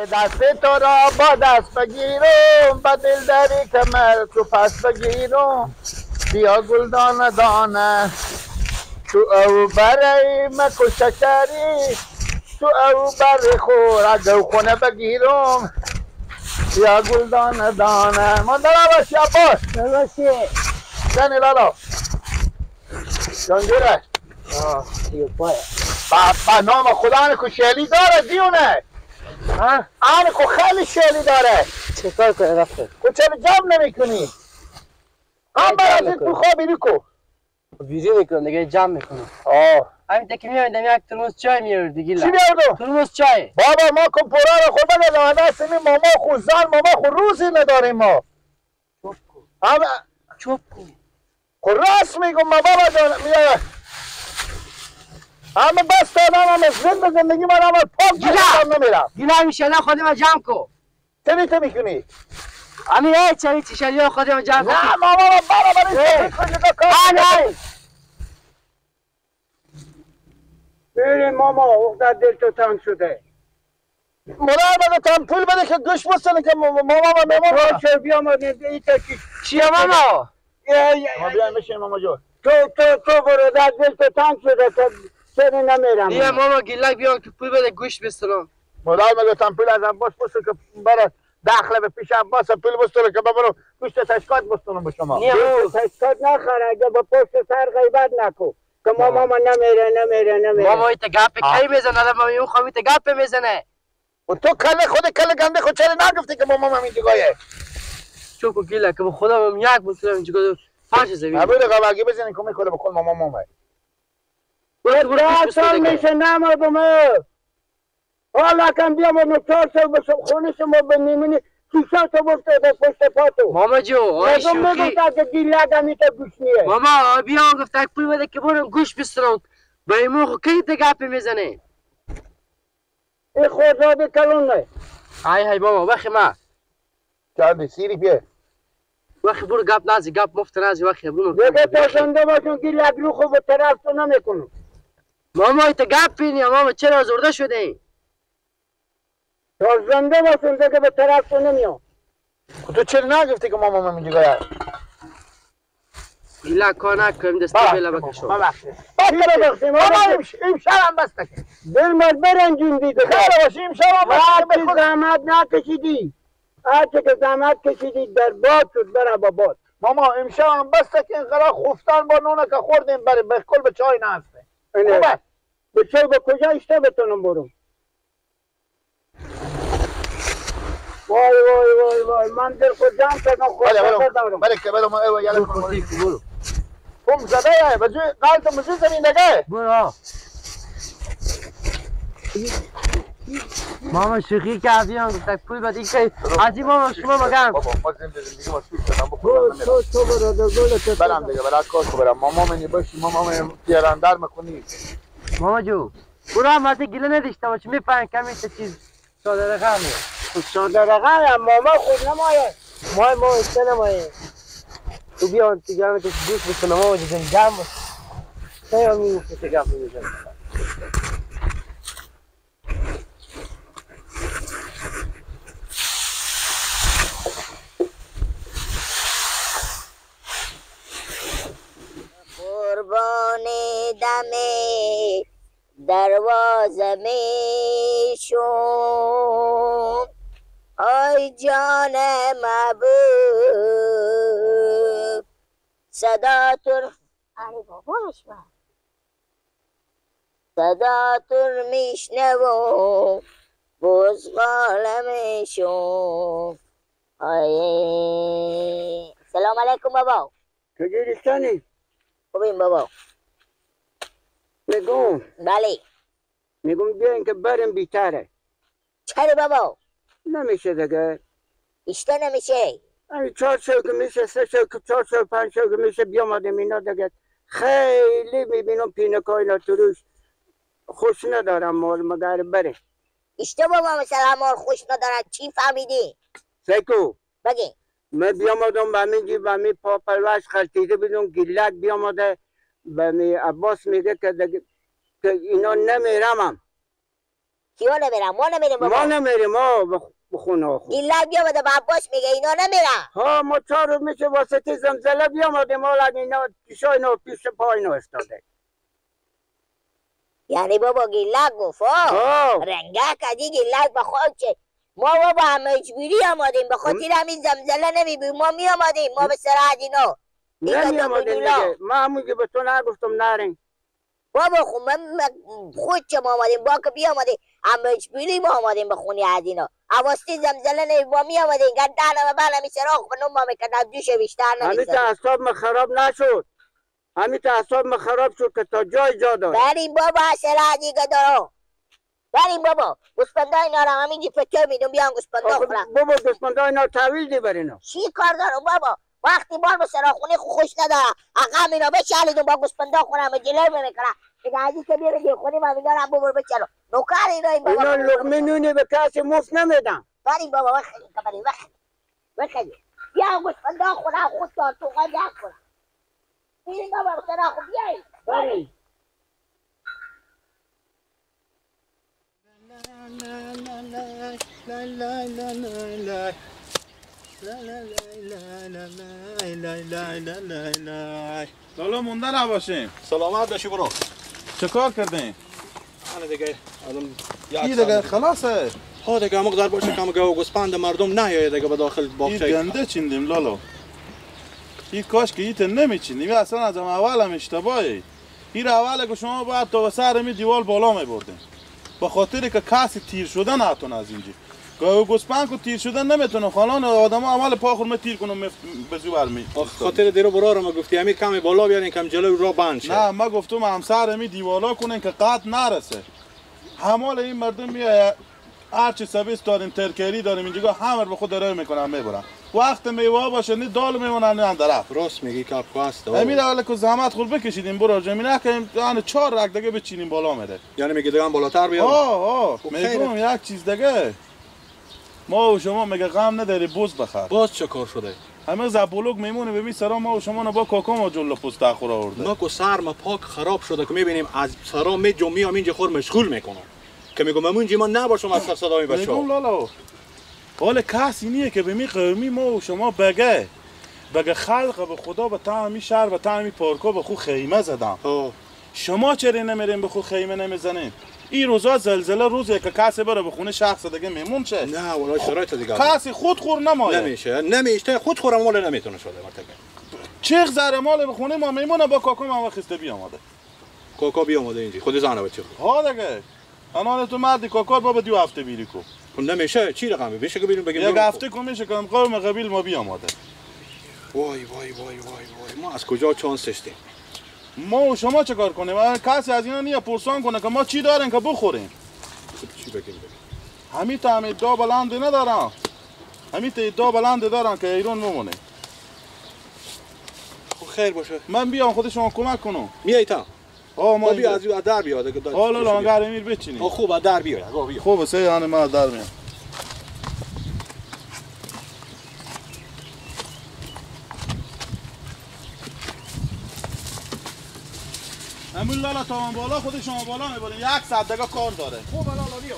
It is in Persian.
دست تو را با دست بگیرم با دل دری کمر تو پس بگیرم بیا گلدان دانه تو او برای مکو شکری تو او بر خور دو خونه بگیرم بیا گلدان دانه ماندرا باشی عباس باشی زنی لالا جانگیره دیو پای با نام خدا نکو شیلی داره دیونه ها آنکو خیلی شیلی داره چه کار کنه رفته تو چرا جمع نمی کنی هم برازی تو خوابی نکو بیری میکنه دیگه جمع میکنه همین تکی میامیدم یک ترمز چای میاردی گیلا چی بیاردو؟ ترمز چای بابا ما کمپورا رو خود بگذارم دستمی ماما خود زن ماما خود روزی نداریم ما چوب کن همه چوب کن خود راست میگم ما بابا جان میاره همه بس دادم همه زندگی من همه پاک بشتم نمیرم گیلا همیشه نه خودی ما جمع کن چه تو میکنی؟ همین ای چایی چی شدی خودی ما جمع کن نه ماما برای کنی نه بریم ماما افتاد دل تو تنگ شده مرار بده تام پول بده که گوش بستنه که ماما میمون باشه بیا ما ایتا چیه ماما؟ ما بیایم بشین ماما جون تو برو در دل تو تنگ شده که چرا نمیرم بیا ماما گیلک بیان که پول بده گوش بستنم مرار بده تام پول از عباس بسته که برای داخله به پیش عباس پول بستنه که ببرو گوشت تشکات بستنم به شما نیا تشکات نخره اگه با پشت سر غیبت نکن که ماما نمیره ماما ایتا گپ کی میزنه ماما اون خواهی ایتا گپ میزنه و تو کل گنده خود چرا نگفتی که ماما همین جگایه چوکو گیلک که خدا من یک بسیارم اینجا گذار پاش زمین نبوده قبرگی بزنین که میکنه بکن ماما مامه ده سال میشه نمادمه حالا کم بیا ما 4 سال بشم خونه شما بنیمونی 6 تا بسته به پشت پاتو ماما جو آی نگم شوخی میگفتا که گیلک همیتا گوش نیه ماما بیا گفت پول بده که برم گوش بستنم با این موقع کی ایتا گپ میزنه این خوزاده کلونه های ماما وقتی ما چند سیری بیه وقتی برو گپ نازی گپ مفت نازی وقتی برو دیگه تا زنده باشون گیلک رو خوب طرف تو نمیکنم ماما ایتا گپ بینی ماما چرا زرده شده این تا زنده باشون دیگه به طرف تو نمیام تو چرا نگفتی که ماما همین جگایه گیلک کار نکنیم دسته بلا بکشم ماما امشب بسته که دل مرد برنجون دیگه خیلی باشی امشب هرچی زحمت نکشیدی هرچی که زحمت کشیدی در باد شد بره با باد ماما امشب هم بسته که اینقدر خفتن با نونه که خوردیم بریم به کل به چای نسته خوبه به چه به کجا اشته بتونم برم وای من دل خود جمع کردم خود دارم بله که بله ما ایوه یالا برو برو کم زده ہے بجو قالت مجھے زمین لگا برو ماما شوخی کردیم گفتن پول بدی که عزیز ماما شما مگم بابا ما زندگی مسئول شدم بخورم تو برو در گل برم دیگه برای کار کو برم ماما منی باشی ماما من پیراندار میکنی ماما جو برو هم وقتی گله نداشته باشی میفهم کمی تا چیز ساده رقمی ساده رقم ماما خود نمایه ما ایسته نمایه تو بیا دیگه همه کسی گوش بکنه ماما جو زنی جمع باش خیلی میگفت که گفت میزنه قربان دم دروازه میشم آی جان محبوب صدا تر ای باباش با صدا تر میشنوم بزغاله میشم آی سلام علیکم بابا چجوریستانی؟ خوبیم بابا میگم بله بیاین که بریم بیتره چرا بابا نمیشه دیگه اشته نمیشه 4 سال که میشه 3 سال که 4 سال 5 سال که میشه بیامدیم اینا دیگه خیلی میبینم پینکا اینا تو روش خوش ندارم مال مگر بره اشته بابا مثلا مال خوش ندارد چی فهمیدی؟ سیکو بگی من بیامدم به همین جی به همین پا پلوش خلطیده بیدون گلک بیامده به همین عباس میگه که اینا نمیرمم کیا نمیرن؟ ما نمیریم ما بابا. نمیریم ما به خونه خود. گیلک بیامده با عباس میگه اینا نمیرن. ها ما 4 روز میشه واسطه زلزله بیامدیم حالا اینا پیشای اینا پیش پای اینا استاده. یعنی بابا گیلک گفت رنگک ادی گیلک بخواد چه ما بابا هم مجبوری آمدیم به خاطر همین زلزله نمیبیم ما می آمدیم ما به سرعت اینا نمی آمدیم دیگه ما همونگه به تو نگفتم نرین بابا خود خود چه ما آمدیم با که بی آمدیم هم مجبوری ما آمدیم به خونی از اینا اواستی زلزله نمی با می آمدیم گردن و بله می سراخ بنام ما میکردن دوش بیشتر همین نمیزد تعصاب ما خراب نشد همین تعصاب ما خراب شد که تا جا داره بریم بابا سرعت دیگه دارم بریم بابا گوسفندا اینا رو همینجی پتر میدون بیان گوسفندا خورن بابا گوسفندا اینا تحویل دی بر اینا چی کار دارم بابا وقتی بار به سراخونی خوش ندارم عقب اینا بچلیدون با گوسفندا خورم به جلر میکنم دیگه ازی که بیره دیگه خونی من میگم ببر بچلو نوکر اینا این بابا اینا لقمه نونی به کسی مفت نمیدن بریم بابا بخیریم که بریم بخیریم بیا گوسفندا خورم خود تا تو قدر خورم بیریم بابا به سراخون بیاییم بریم لالا مونده نباشیم سلامت باشی برو چه کار کردین؟ آن دیگه این دیگه خلاصه ها دیگه مقدار باشه که گاو گوسفند مردم نیایه دیگه به داخل این باغچه گنده چیندیم لالا این کاش که ایت نمیچیندیم این اصلا از اول هم اشتباهی این اول که شما باید تا سر می دیوال بالا می بردین به خاطر که کسی تیر شدن نتونه از اینجا گاو گوسفند که تیر شدن نمیتونه خالان آدم ها عمل پا خورمه تیر کنم بزو برمی خاطر دیرو برا رو ما گفتی همین کمی بالا بیارین کم جلو را بند شه نه ما گفتم همسر می دیوالا کنین که قط نرسه همال این مردم میایه هرچی سبیس داریم ترکری داریم اینجا همه به خود رای میکنن میبرن وقت میوه باشه نه دال میمونن نه درخت راست میگی که پاست امیر اول که زحمت خود بکشیدیم برو زمینه که یعنی 4 رگ دیگه بچینیم بالا میره یعنی میگی دیگه بالاتر بیار میگم یک چیز دیگه ما و شما میگه غم نداری بوز بخر باز چه کار شده همه زبولوک میمونه ببین سرا ما و شما با کاکا ما جلو پست اخور آورده ما کو سر ما پاک خراب شده که میبینیم از سرا می جمعی هم اینجا خور مشغول میکنن که میگم همونجی ما نباشم از صدای بچه‌ها میگم لالا حال کسی نیه که به می قومی ما و شما بگه خلق به خدا به تامی شهر و تامی پارکا به خو خیمه زدم شما چرا نمیرین به خو خیمه نمیزنین این روزا زلزله روزه که کسی بره به خونه شخص دیگه میمون شه نه والله شرایط دیگه کسی خود خور نمایه نمیشه خود خورم مال نمیتونه شده مرتکه چه زر مال به خونه ما میمونه با کاکا ما وقت بیامده کاکا بیامده اینجا خود زنه بچه ها دیگه الان تو مردی کاکا با 2 هفته بیری کو نمیشه چی رقمی بشه که بیرون بگیم یک هفته کو میشه که قوم قبیل ما بیامده وای ما از کجا چانس داشتیم ما و شما چه کار کنیم کسی از اینا نیه پرسان کنه که ما چی داریم که بخوریم چی بگیم همین تا همین دا بلند ندارم همین تا دا بلند دارم که ایران بمونه خب خیر باشه من بیام خود شما کمک کنم میای تا ما بیا از در بیاد حالا اگر امیر بچینیم خوب از در بیاد خوبه سه یعنی من در میام همون لالا تا بالا خود شما بالا میبرین 1 ساعت دیگه کار داره خوب لالا بیا